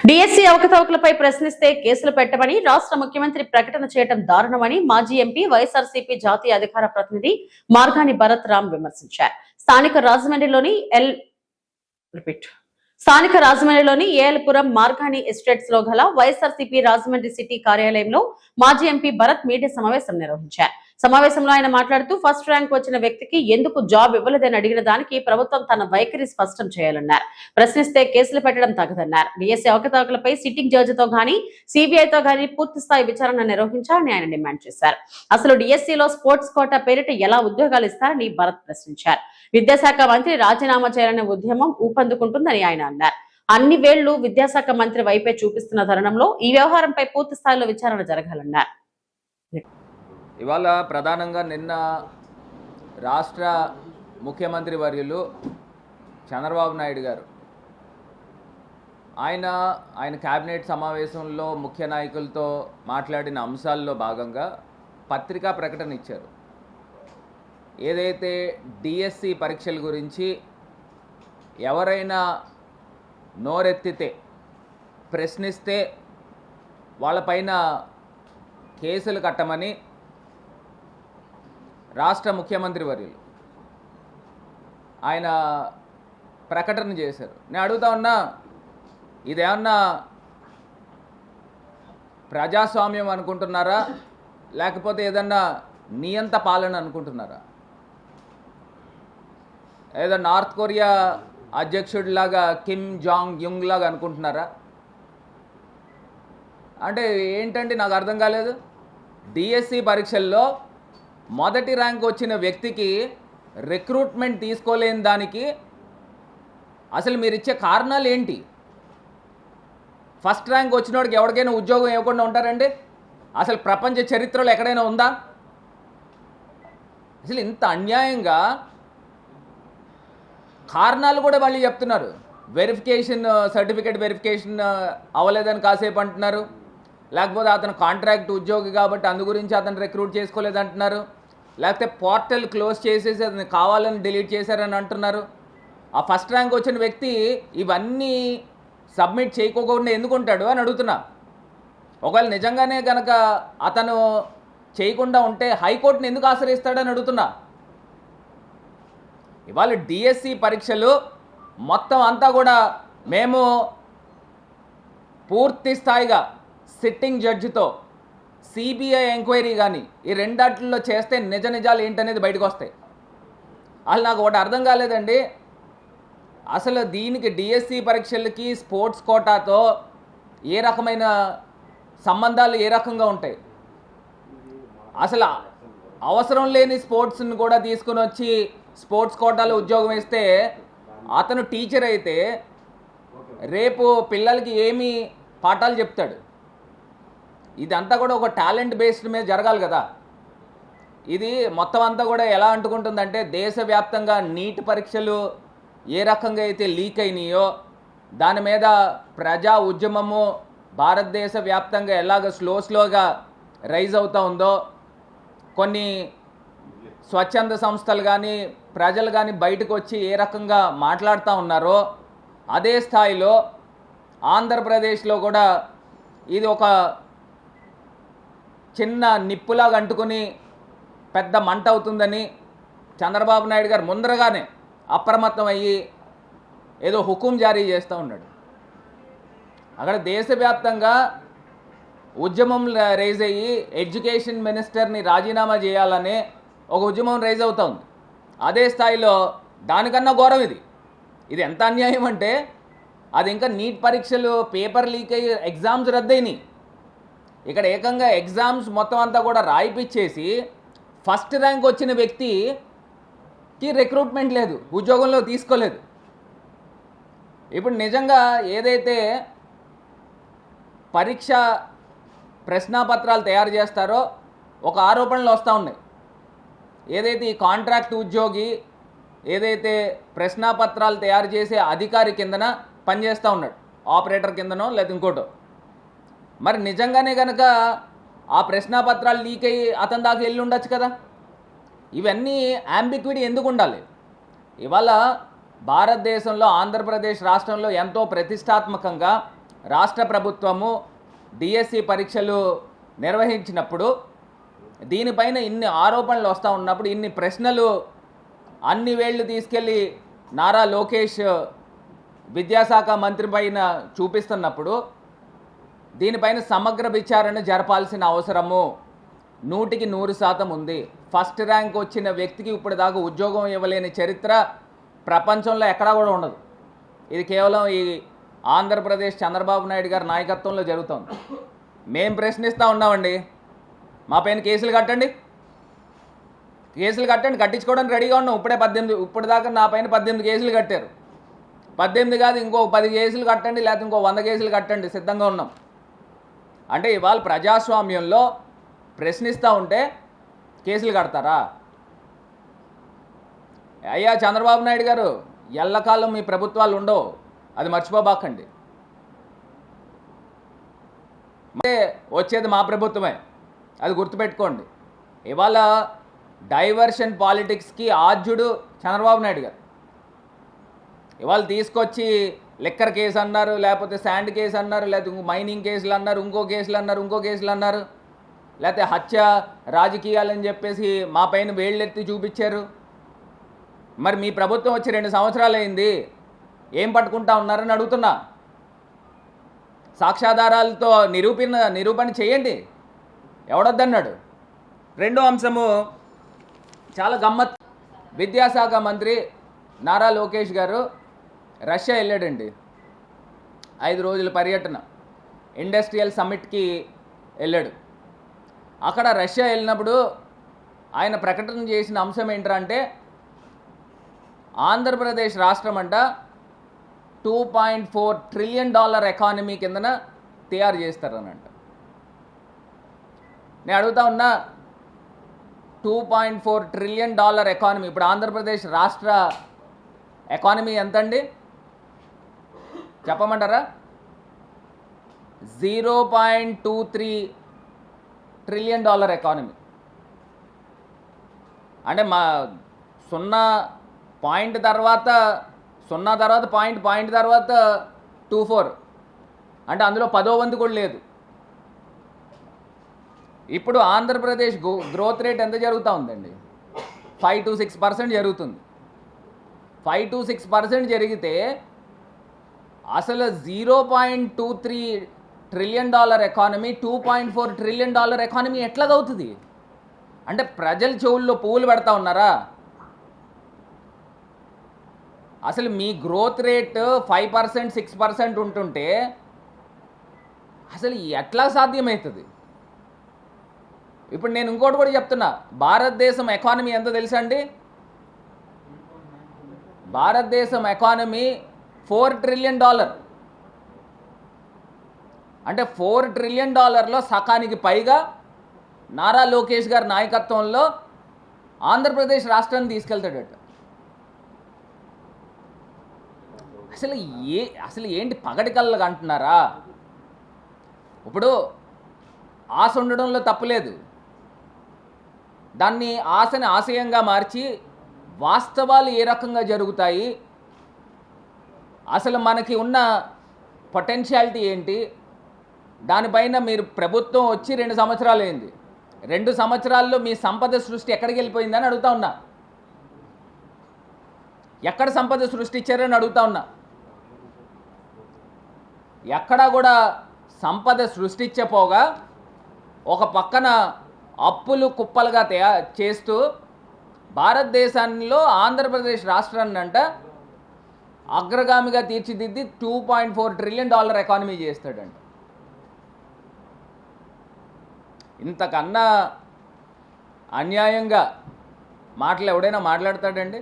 DSC అవకతవకలపై ప్రశ్నిస్తే కేసులు పెట్టమని రాష్ట్ర ముఖ్యమంత్రి ప్రకటన చేయడం దారుణమని మాజీ ఎంపీ వైఎస్ఆర్సీపీ జాతీయ అధికార ప్రతినిధి మార్గాని భరత్ రామ్ విమర్శించారు. స్థానిక రాజమండ్రిలోని ఏఎల్పురం మార్గాని ఎస్టేట్స్ లో గల వైఎస్ఆర్సీపీ రాజమండ్రి సిటీ కార్యాలయంలో మాజీ ఎంపీ భరత్ మీడియా సమావేశం నిర్వహించారు. సమావేశంలో ఆయన మాట్లాడుతూ ఫస్ట్ ర్యాంక్ వచ్చిన వ్యక్తికి ఎందుకు జాబ్ ఇవ్వలేదని అడిగిన దానికి ప్రభుత్వం తన వైఖరి స్పష్టం చేయాలన్నారు. ప్రశ్నిస్తే కేసులు పెట్టడం తగదన్నారు. డిఎస్సీ అవకతవకలపై సిట్టింగ్ జడ్జితో గానీ సిబిఐతో గానీ పూర్తి స్థాయి విచారణ నిర్వహించాలని ఆయన డిమాండ్ చేశారు. అసలు డిఎస్సీలో స్పోర్ట్స్ కోటా పేరిట ఎలా ఉద్యోగాలు ఇస్తారని భరత్ ప్రశ్నించారు. విద్యాశాఖ మంత్రి రాజీనామా చేయాలనే ఉద్యమం ఊపందుకుంటుందని ఆయన అన్నారు. అన్ని వేళ్లు విద్యాశాఖ మంత్రి వైపే చూపిస్తున్న తరుణంలో ఈ వ్యవహారంపై పూర్తి స్థాయిలో విచారణ జరగాలన్నారు. ఇవాళ ప్రధానంగా నిన్న రాష్ట్ర ముఖ్యమంత్రి వర్యులు చంద్రబాబు నాయుడు గారు ఆయన కేబినెట్ సమావేశంలో ముఖ్య నాయకులతో మాట్లాడిన అంశాల్లో భాగంగా పత్రికా ప్రకటన ఇచ్చారు. ఏదైతే డిఎస్సి పరీక్షల గురించి ఎవరైనా నోరెత్తితే ప్రశ్నిస్తే వాళ్ళపైన కేసులు కట్టమని రాష్ట్ర ముఖ్యమంత్రి వర్యులు ఆయన ప్రకటన చేశారు. నేను అడుగుతా ఉన్నా, ఇదేమన్నా ప్రజాస్వామ్యం అనుకుంటున్నారా, లేకపోతే ఏదన్నా నియంత పాలన అనుకుంటున్నారా? ఏదో నార్త్ కొరియా అధ్యక్షుడిలాగా కిమ్ జాంగ్ యుంగ్ లాగా అనుకుంటున్నారా? అంటే ఏంటంటే నాకు అర్థం కాలేదు. డిఎస్సి పరీక్షల్లో మొదటి ర్యాంక్ వచ్చిన వ్యక్తికి రిక్రూట్మెంట్ తీసుకోలేని దానికి అసలు మీరు ఇచ్చే కారణాలు ఏంటి? ఫస్ట్ ర్యాంక్ వచ్చినోడికి ఎవరికైనా ఉద్యోగం ఇవ్వకుండా ఉంటారండి? అసలు ప్రపంచ చరిత్రలో ఎక్కడైనా ఉందా? అసలు ఇంత అన్యాయంగా కారణాలు కూడా మళ్ళీ చెప్తున్నారు. సర్టిఫికేట్ వెరిఫికేషన్ అవ్వలేదని కాసేపు అంటున్నారు, లేకపోతే అతను కాంట్రాక్ట్ ఉద్యోగి కాబట్టి అందు గురించి అతను రిక్రూట్ చేసుకోలేదంటున్నారు, లేకపోతే పోర్టల్ క్లోజ్ చేసేసి అతను కావాలని డిలీట్ చేశారని అంటున్నారు. ఆ ఫస్ట్ ర్యాంక్ వచ్చిన వ్యక్తి ఇవన్నీ సబ్మిట్ చేయకోకుండా ఎందుకుంటాడు అని అడుగుతున్నా. ఒకవేళ నిజంగానే కనుక అతను చేయకుండా ఉంటే హైకోర్టుని ఎందుకు ఆశ్రయిస్తాడని అడుగుతున్నా. ఇవాళ డిఎస్సి పరీక్షలు మొత్తం అంతా కూడా మేము పూర్తి స్థాయిగా సిట్టింగ్ జడ్జితో సిబిఐ ఎంక్వైరీ కానీ ఈ రెండాటిల్లో చేస్తే నిజాలు ఏంటనేది బయటకు వస్తాయి. అసలు నాకు ఒకటి అర్థం కాలేదండి. అసలు దీనికి డిఎస్సి పరీక్షలకి స్పోర్ట్స్ కోటాతో ఏ రకమైన సంబంధాలు ఏ రకంగా ఉంటాయి? అసలు అవసరం లేని స్పోర్ట్స్ని కూడా తీసుకుని వచ్చి స్పోర్ట్స్ కోటాలో ఉద్యోగం వేస్తే అతను టీచర్ అయితే రేపు పిల్లలకి ఏమి పాఠాలు చెప్తాడు? ఇదంతా కూడా ఒక టాలెంట్ బేస్డ్ మీద జరగాలి కదా. ఇది మొత్తం అంతా కూడా ఎలా అంటుకుంటుందంటే దేశవ్యాప్తంగా నీట్ పరీక్షలు ఏ రకంగా అయితే లీక్ అయినాయో దాని మీద ప్రజా ఉద్యమము భారతదేశ వ్యాప్తంగా ఎలాగ స్లోగా రైజ్ అవుతూ ఉందో, కొన్ని స్వచ్ఛంద సంస్థలు కానీ ప్రజలు కానీ బయటకు వచ్చి ఏ రకంగా మాట్లాడుతూ ఉన్నారో అదే స్థాయిలో ఆంధ్రప్రదేశ్లో కూడా ఇది ఒక చిన్న నిప్పులాగా అంటుకుని పెద్ద మంట అవుతుందని చంద్రబాబు నాయుడు గారు ముందరగానే అప్రమత్తం అయ్యి ఏదో హుకుం జారీ చేస్తూ ఉన్నాడు. అక్కడ దేశవ్యాప్తంగా ఉద్యమం రైజ్ అయ్యి ఎడ్యుకేషన్ మినిస్టర్ని రాజీనామా చేయాలనే ఒక ఉద్యమం రైజ్ అవుతుంది. అదే స్థాయిలో దానికన్నా ఘోరం ఇది ఎంత అన్యాయం అంటే అది ఇంకా నీట్ పరీక్షలు పేపర్ లీక్ అయ్యి ఎగ్జామ్స్ రద్దయినాయి. ఇక్కడ ఏకంగా ఎగ్జామ్స్ మొత్తం అంతా కూడా రాయిపిచ్చేసి ఫస్ట్ ర్యాంక్ వచ్చిన వ్యక్తికి రిక్రూట్మెంట్ లేదు, ఉద్యోగంలో తీసుకోలేదు. ఇప్పుడు నిజంగా ఏదైతే పరీక్ష ప్రశ్నాపత్రాలు తయారు చేస్తారో ఒక ఆరోపణలు వస్తూ ఉన్నాయి. ఏదైతే ఈ కాంట్రాక్ట్ ఉద్యోగి ఏదైతే ప్రశ్నాపత్రాలు తయారు చేసే అధికారి కిందన పనిచేస్తూ ఉన్నాడు, ఆపరేటర్ కిందనో లేదా ఇంకోటో, మరి నిజంగానే కనుక ఆ ప్రశ్నాపత్రాలు లీక్ అయ్యి అతని దాకా వెళ్ళి ఉండొచ్చు కదా. ఇవన్నీ యాంబిక్విటీ ఎందుకు ఉండాలి? ఇవాళ భారతదేశంలో ఆంధ్రప్రదేశ్ రాష్ట్రంలో ఎంతో ప్రతిష్టాత్మకంగా రాష్ట్ర ప్రభుత్వము డిఎస్సి పరీక్షలు నిర్వహించినప్పుడు దీనిపైన ఇన్ని ఆరోపణలు వస్తూ ఉన్నప్పుడు, ఇన్ని ప్రశ్నలు అన్ని వేళ్ళు తీసుకెళ్ళి నారా లోకేష్ విద్యాశాఖ మంత్రి పైన చూపిస్తున్నప్పుడు దీనిపైన సమగ్ర విచారణ జరపాల్సిన అవసరము 100% ఉంది. ఫస్ట్ ర్యాంక్ వచ్చిన వ్యక్తికి ఇప్పుడు దాకా ఉద్యోగం ఇవ్వలేని చరిత్ర ప్రపంచంలో ఎక్కడా కూడా ఉండదు. ఇది కేవలం ఈ ఆంధ్రప్రదేశ్ చంద్రబాబు నాయుడు గారి నాయకత్వంలో జరుగుతుంది. మేం ప్రశ్నిస్తూ ఉన్నామండి, మా పైన కేసులు కట్టండి, కట్టించుకోవడానికి రెడీగా ఉన్నాం. ఇప్పుడు దాకా నా పైన 18 కేసులు కట్టారు. 18 కాదు, ఇంకో 10 కేసులు కట్టండి, లేకపోతే ఇంకో 100 కేసులు కట్టండి, సిద్ధంగా ఉన్నాం. అంటే ఇవాళ ప్రజాస్వామ్యంలో ప్రశ్నిస్తూ ఉంటే కేసులు కడతారా? అయ్యా చంద్రబాబు నాయుడు గారు, ఎల్లకాలం మీ ప్రభుత్వాలు ఉండవు, అది మర్చిపోబాకండి. అంటే వచ్చేది మా ప్రభుత్వమే, అది గుర్తుపెట్టుకోండి. ఇవాళ డైవర్షన్ పాలిటిక్స్కి ఆద్యుడు చంద్రబాబు నాయుడు గారు. ఇవాళ తీసుకొచ్చి లిక్కర్ కేసు అన్నారు, లేకపోతే శాండ్ కేసు అన్నారు, లేకపోతే మైనింగ్ కేసులు అన్నారు, ఇంకో కేసులు అన్నారు, లేకపోతే హత్య రాజకీయాలని చెప్పేసి మా పైన వేళ్ళెత్తి చూపించారు. మరి మీ ప్రభుత్వం వచ్చి 2 సంవత్సరాలు అయింది, ఏం పట్టుకుంటా ఉన్నారని అడుగుతున్నా. సాక్ష్యాధారాలతో నిరూపణ చేయండి, ఎవడొద్దన్నాడు? రెండో అంశము చాలా గమ్మత్. విద్యాశాఖ మంత్రి నారా లోకేష్ గారు రష్యా వెళ్ళాడండి. 5 రోజుల పర్యటన, ఇండస్ట్రియల్ సమ్మిట్కి వెళ్ళాడు. అక్కడ రష్యా వెళ్ళినప్పుడు ఆయన ప్రకటన చేసిన అంశం ఏంటంటే, ఆంధ్రప్రదేశ్ రాష్ట్రం అంట $2.4 ట్రిలియన్ ఎకానమీ కిందన తయారు చేస్తారనంట. నేను అడుగుతా ఉన్నా, $2.4 ట్రిలియన్ ఎకానమీ, ఇప్పుడు ఆంధ్రప్రదేశ్ రాష్ట్ర ఎకానమీ ఎంతండి చెప్పమంటారా? $0.23 ట్రిలియన్ ఎకానమీ. అంటే మా 0 తర్వాత పాయింట్ తర్వాత 24, అంటే అందులో 10వ వంతు కూడా లేదు. ఇప్పుడు ఆంధ్రప్రదేశ్ గ్రోత్ రేట్ ఎంత జరుగుతూ ఉందండి? 5 to 6% జరుగుతుంది. 5 to 6% జరిగితే అసలు $0.23 ట్రిలియన్ ఎకానమీ, $2.4 ట్రిలియన్ ఎకానమీ ఎట్లాగవుతుంది? అంటే ప్రజల చెవుల్లో పువ్వులు పెడతా ఉన్నారా? అసలు మీ గ్రోత్ రేట్ 5%, 6% ఉంటుంటే అసలు ఎట్లా సాధ్యమవుతుంది? ఇప్పుడు నేను ఇంకోటి కూడా చెప్తున్నా, భారతదేశం ఎకానమీ ఎంతో తెలుసా అండి? భారతదేశం ఎకానమీ $4 ట్రిలియన్. అంటే $4 ట్రిలియన్ సకానికి పైగా నారా లోకేష్ గారి నాయకత్వంలో ఆంధ్రప్రదేశ్ రాష్ట్రాన్ని తీసుకెళ్తాడట. అసలు ఏంటి పగటి కళ్ళగా అంటున్నారా? ఇప్పుడు ఆశ ఉండడంలో తప్పులేదు, దాన్ని ఆశని ఆశయంగా మార్చి వాస్తవాలు ఏ రకంగా జరుగుతాయి, అసలు మనకి ఉన్న పొటెన్షియాలిటీ ఏంటి, దానిపైన మీరు ప్రభుత్వం వచ్చి 2 సంవత్సరాలు అయింది. 2 సంవత్సరాల్లో మీ సంపద సృష్టి ఎక్కడికి వెళ్ళిపోయిందని అడుగుతా ఉన్నా. ఎక్కడ సంపద సృష్టించారని అడుగుతా ఉన్నా. ఎక్కడా కూడా సంపద సృష్టించపోగా ఒక పక్కన అప్పులు కుప్పలుగా చేస్తూ భారతదేశంలో ఆంధ్రప్రదేశ్ రాష్ట్రాన్ని అంట అగ్రగామిగా తీర్చిదిద్ది $2.4 ట్రిలియన్ ఎకానమీ చేస్తాడంట. ఇంతకన్నా అన్యాయంగా మాటలు ఎవడైనా మాట్లాడతాడండి?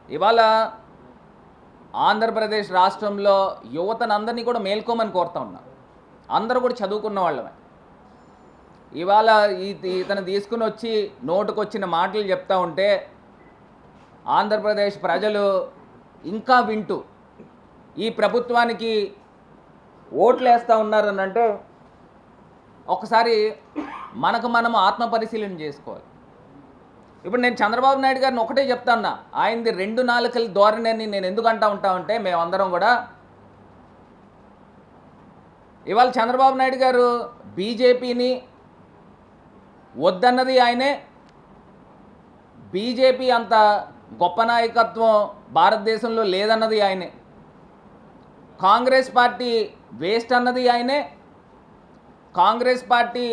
ఇవాళ ఆంధ్రప్రదేశ్ రాష్ట్రంలో యువతనందరినీ కూడా మేల్కోమని కోరుతా ఉన్నా. అందరూ కూడా చదువుకున్న వాళ్ళమే. ఇవాళ ఇతను తీసుకుని వచ్చి నోటుకొచ్చిన మాటలు చెప్తా ఉంటే ఆంధ్రప్రదేశ్ ప్రజలు ఇంకా వింటూ ఈ ప్రభుత్వానికి ఓట్లు వేస్తూ ఉన్నారని అంటే ఒకసారి మనకు మనం ఆత్మపరిశీలన చేసుకోవాలి. ఇప్పుడు నేను చంద్రబాబు నాయుడు గారిని ఒకటే చెప్తాన్నా, ఆయనది 2 నాలుకల ధోరణి అని నేను ఎందుకు అంటా ఉంటామంటే, మేమందరం కూడా ఇవాళ చంద్రబాబు నాయుడు గారు బీజేపీని వద్దన్నది ఆయనే, బీజేపీ అంత గొప్ప నాయకత్వం భారతదేశంలో లేదన్నది ఆయనే, కాంగ్రెస్ పార్టీ వేస్ట్ అన్నది ఆయనే, కాంగ్రెస్ పార్టీ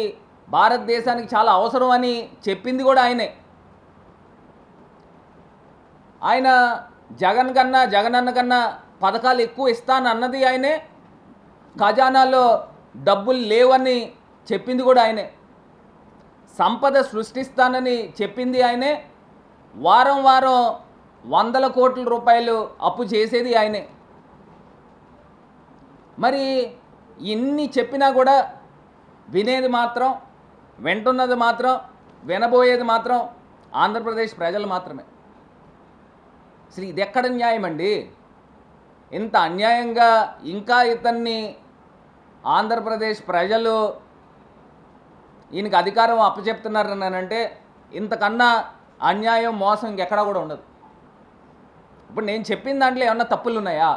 భారతదేశానికి చాలా అవసరం అని చెప్పింది కూడా ఆయనే. ఆయన జగనన్న కన్నా పథకాలు ఎక్కువ ఇస్తానన్నది ఆయనే, ఖజానాలో డబ్బులు లేవని చెప్పింది కూడా ఆయనే, సంపద సృష్టిస్తానని చెప్పింది ఆయనే, వారం వారం 100 కోట్ల రూపాయలు అప్పు చేసేది ఆయనే. మరి ఇన్ని చెప్పినా కూడా వినేది మాత్రం, వింటున్నది మాత్రం, వినబోయేది మాత్రం ఆంధ్రప్రదేశ్ ప్రజలు మాత్రమే. అసలు ఇది ఎక్కడ న్యాయం అండి? ఇంత అన్యాయంగా ఇంకా ఇతన్ని ఆంధ్రప్రదేశ్ ప్రజలు ఈయనకి అధికారం అప్పచెప్తున్నారనంటే ఇంతకన్నా అన్యాయం, మోసం ఇంకెక్కడా కూడా ఉండదు. ఇప్పుడు నేను చెప్పిన దాంట్లో ఏమన్నా తప్పులు ఉన్నాయా?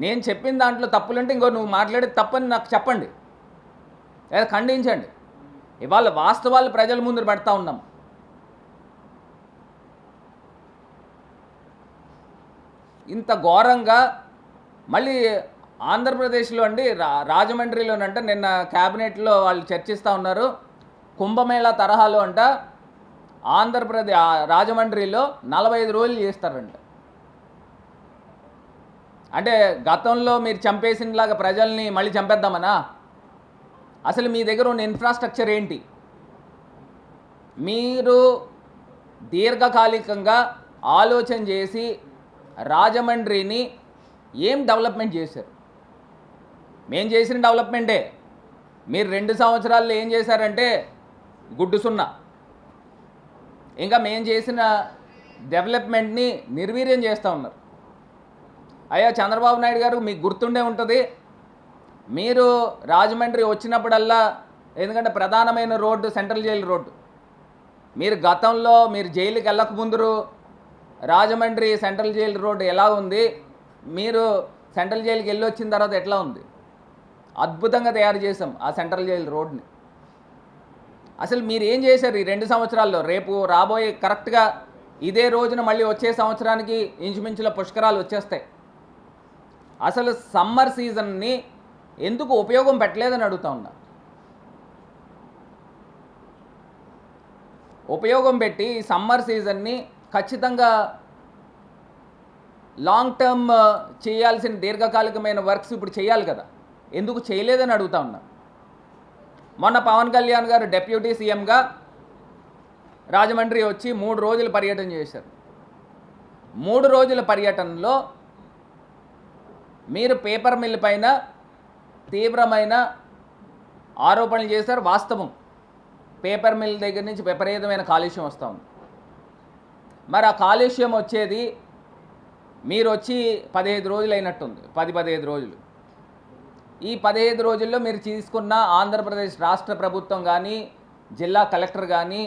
నేను చెప్పిన దాంట్లో తప్పులుంటే ఇంకో నువ్వు మాట్లాడేది తప్పని నాకు చెప్పండి, లేదా ఖండించండి. ఇవాళ వాస్తవాలు ప్రజల ముందు పెడతా ఉన్నాం. ఇంత ఘోరంగా మళ్ళీ ఆంధ్రప్రదేశ్లో అండి, రాజమండ్రిలోనంట నిన్న క్యాబినెట్లో వాళ్ళు చర్చిస్తూ ఉన్నారు, కుంభమేళా తరహాలో అంట రాజమండ్రిలో 45 రోజులు చేస్తారంట. అంటే గతంలో మీరు చంపేసినలాగా ప్రజల్ని మళ్ళీ చంపేద్దామనా? అసలు మీ దగ్గర ఉన్న ఇన్ఫ్రాస్ట్రక్చర్ ఏంటి? మీరు దీర్ఘకాలికంగా ఆలోచన చేసి రాజమండ్రిని ఏం డెవలప్మెంట్ చేశారు? మేము చేసిన డెవలప్మెంటే. మీరు 2 సంవత్సరాల్లో ఏం చేశారంటే గుడ్డు సున్నా. ఇంకా మేము చేసిన డెవలప్మెంట్ని నిర్వీర్యం చేస్తూ ఉన్నారు. అయ్యా చంద్రబాబు నాయుడు గారు, మీకు గుర్తుండే ఉంటుంది, మీరు రాజమండ్రి వచ్చినప్పుడల్లా, ఎందుకంటే ప్రధానమైన రోడ్డు సెంట్రల్ జైలు రోడ్డు, మీరు గతంలో మీరు జైలుకి వెళ్ళకముందు రాజమండ్రి సెంట్రల్ జైలు రోడ్డు ఎలా ఉంది, మీరు సెంట్రల్ జైలుకి వెళ్ళి వచ్చిన తర్వాత ఎట్లా ఉంది? అద్భుతంగా తయారు చేసాం ఆ సెంట్రల్ జైలు రోడ్ని. అసలు మీరు ఏం చేశారు ఈ 2 సంవత్సరాల్లో? రేపు రాబోయే కరెక్ట్గా ఇదే రోజున మళ్ళీ వచ్చే సంవత్సరానికి ఇంచుమించుల పుష్కరాలు వచ్చేస్తాయి. అసలు సమ్మర్ సీజన్ని ఎందుకు ఉపయోగం పెట్టలేదని అడుగుతా ఉన్నా. ఉపయోగం పెట్టి ఈ సమ్మర్ సీజన్ని ఖచ్చితంగా లాంగ్ టర్మ్ చేయాల్సిన దీర్ఘకాలికమైన వర్క్స్ ఇప్పుడు చేయాలి కదా, ఎందుకు చేయలేదని అడుగుతా ఉన్నా. మొన్న పవన్ కళ్యాణ్ గారు డిప్యూటీ సీఎంగా రాజమండ్రి వచ్చి 3 రోజుల పర్యటన చేశారు. 3 రోజుల పర్యటనలో మీరు పేపర్ మిల్ పైన తీవ్రమైన ఆరోపణలు చేశారు. వాస్తవం, పేపర్ మిల్ దగ్గర నుంచి విపరీతమైన కాలుష్యం వస్తూ ఉంది. మరి ఆ కాలుష్యం వచ్చేది మీరు వచ్చి 15 రోజులు అయినట్టుంది, 10-15 రోజులు. ఈ 15 రోజుల్లో మీరు తీసుకున్న ఆంధ్రప్రదేశ్ రాష్ట్ర ప్రభుత్వం కానీ, జిల్లా కలెక్టర్ కానీ,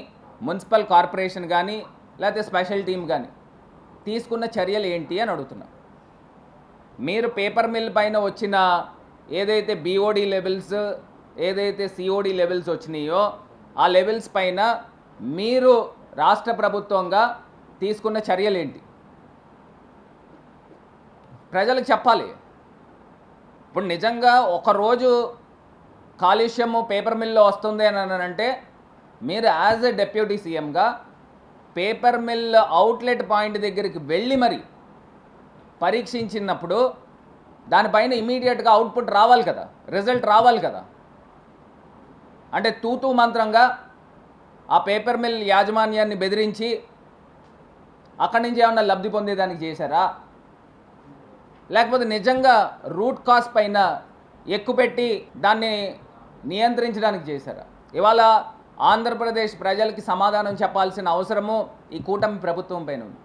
మున్సిపల్ కార్పొరేషన్ కానీ, లేకపోతే స్పెషల్ టీమ్ కానీ తీసుకున్న చర్యలు ఏంటి అని అడుగుతున్నాం. మీరు పేపర్ మిల్ పైన వచ్చిన ఏదైతే బీఓడి లెవెల్స్, ఏదైతే సిఓడి లెవెల్స్ వచ్చినాయో ఆ లెవెల్స్ పైన మీరు రాష్ట్ర ప్రభుత్వంగా తీసుకున్న చర్యలు ఏంటి? ప్రజలకు చెప్పాలి. ఇప్పుడు నిజంగా ఒకరోజు కాలుష్యము పేపర్ మిల్లో వస్తుంది అని అంటే మీరు యాజ్ ఎ డిప్యూటీ సీఎంగా పేపర్ మిల్ అవుట్లెట్ పాయింట్ దగ్గరికి వెళ్ళి మరి పరీక్షించినప్పుడు దానిపైన ఇమీడియట్గా అవుట్పుట్ రావాలి కదా, రిజల్ట్ రావాలి కదా. అంటే తూతూ మంత్రంగా ఆ పేపర్ మిల్ యాజమాన్యాన్ని బెదిరించి అక్కడి నుంచి ఏమన్నా లబ్ధి పొందేదానికి చేశారా? లేకపోతే నిజంగా రూట్ కాజ్ పైన ఎక్కుపెట్టి దాన్ని నియంత్రించడానికి చేశారా? ఇవాళ ఆంధ్రప్రదేశ్ ప్రజలకి సమాధానం చెప్పాల్సిన అవసరము ఈ కూటమి ప్రభుత్వం పైన ఉంది.